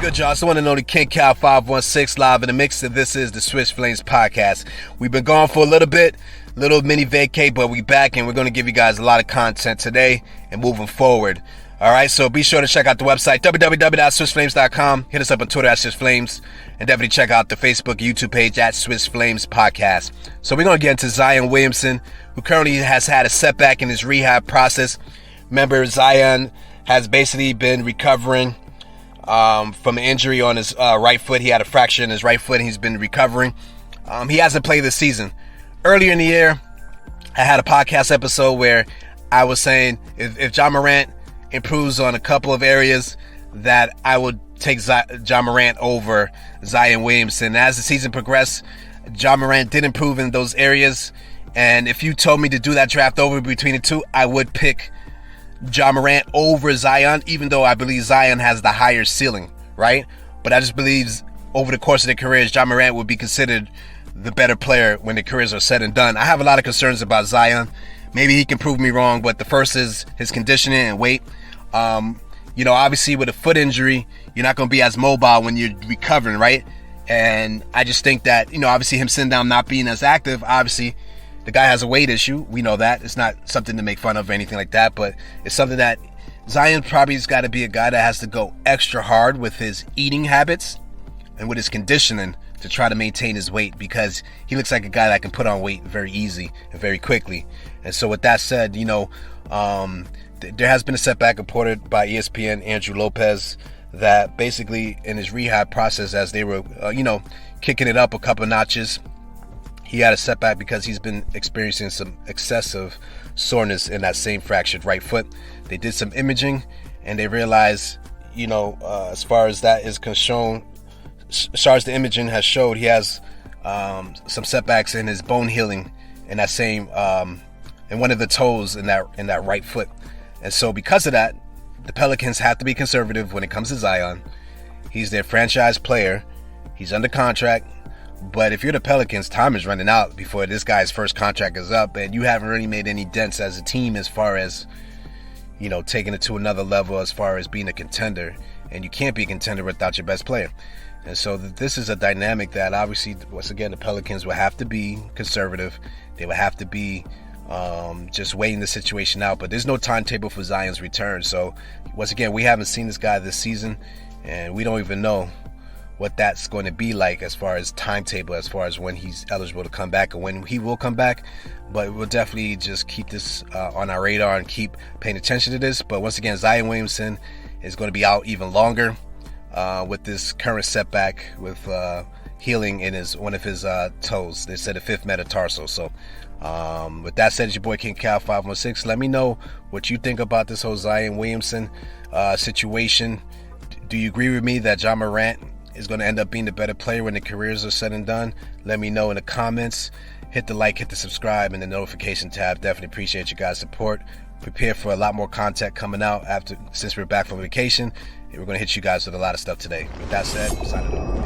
good, y'all? It's the one and only King Cal 516 live in the mix, and this is the Swiss Flames podcast. We've been gone for a little bit, little mini vacay, but we back, and we're going to give you guys a lot of content today and moving forward. All right, so be sure to check out the website, www.swissflames.com. Hit us up on Twitter at Swiss Flames, and definitely check out the Facebook, YouTube page at Swiss Flames Podcast. So we're going to get into Zion Williamson, who currently has had a setback in his rehab process. Remember, Zion has basically been recovering from an injury on his right foot. He had a fracture in his right foot, and he's been recovering. He hasn't played this season. Earlier in the year, I had a podcast episode where I was saying if Ja Morant improves on a couple of areas, that I would take Ja Morant over Zion Williamson. As the season progressed, Ja Morant did improve in those areas, and if you told me to do that draft over between the two, I would pick Ja Morant over Zion, even though I believe Zion has the higher ceiling, right? But I just believe over the course of their careers, Ja Morant would be considered the better player when their careers are said and done. I have a lot of concerns about Zion. Maybe he can prove me wrong, but the first is his conditioning and weight. Obviously with a foot injury, you're not going to be as mobile when you're recovering, right? And I just think that, obviously him sitting down, not being as active, obviously the guy has a weight issue. We know that. It's not something to make fun of or anything like that, but it's something that Zion probably has got to be a guy that has to go extra hard with his eating habits and with his conditioning to try to maintain his weight, because he looks like a guy that can put on weight very easy and very quickly. And so with that said, there has been a setback reported by ESPN, Andrew Lopez, that basically in his rehab process, as they were, kicking it up a couple notches, he had a setback because he's been experiencing some excessive soreness in that same fractured right foot. They did some imaging, and they realized, as far as that is shown, as far as the imaging has showed, he has some setbacks in his bone healing in that same, in one of the toes in that right foot. And so because of that, the Pelicans have to be conservative when it comes to Zion. He's their franchise player. He's under contract. But if you're the Pelicans, time is running out before this guy's first contract is up, and you haven't really made any dents as a team as far as, taking it to another level as far as being a contender. And you can't be a contender without your best player. And so this is a dynamic that obviously, once again, the Pelicans will have to be conservative. They will have to be just waiting the situation out. But there's no timetable for Zion's return. So once again, we haven't seen this guy this season, and we don't even know what that's going to be like as far as timetable, as far as when he's eligible to come back or when he will come back. But we'll definitely just keep this on our radar and keep paying attention to this. But once again, Zion Williamson is going to be out even longer with this current setback with healing in one of his toes. They said the fifth metatarsal. So with that said, it's your boy King Cal 516. Let me know what you think about this whole Zion Williamson situation. Do you agree with me that Ja Morant is going to end up being the better player when the careers are said and done? Let me know in the comments. Hit the like, hit the subscribe, and the notification tab. Definitely appreciate you guys' support. Prepare for a lot more content coming out since we're back from vacation. We're going to hit you guys with a lot of stuff today. With that said, signing off.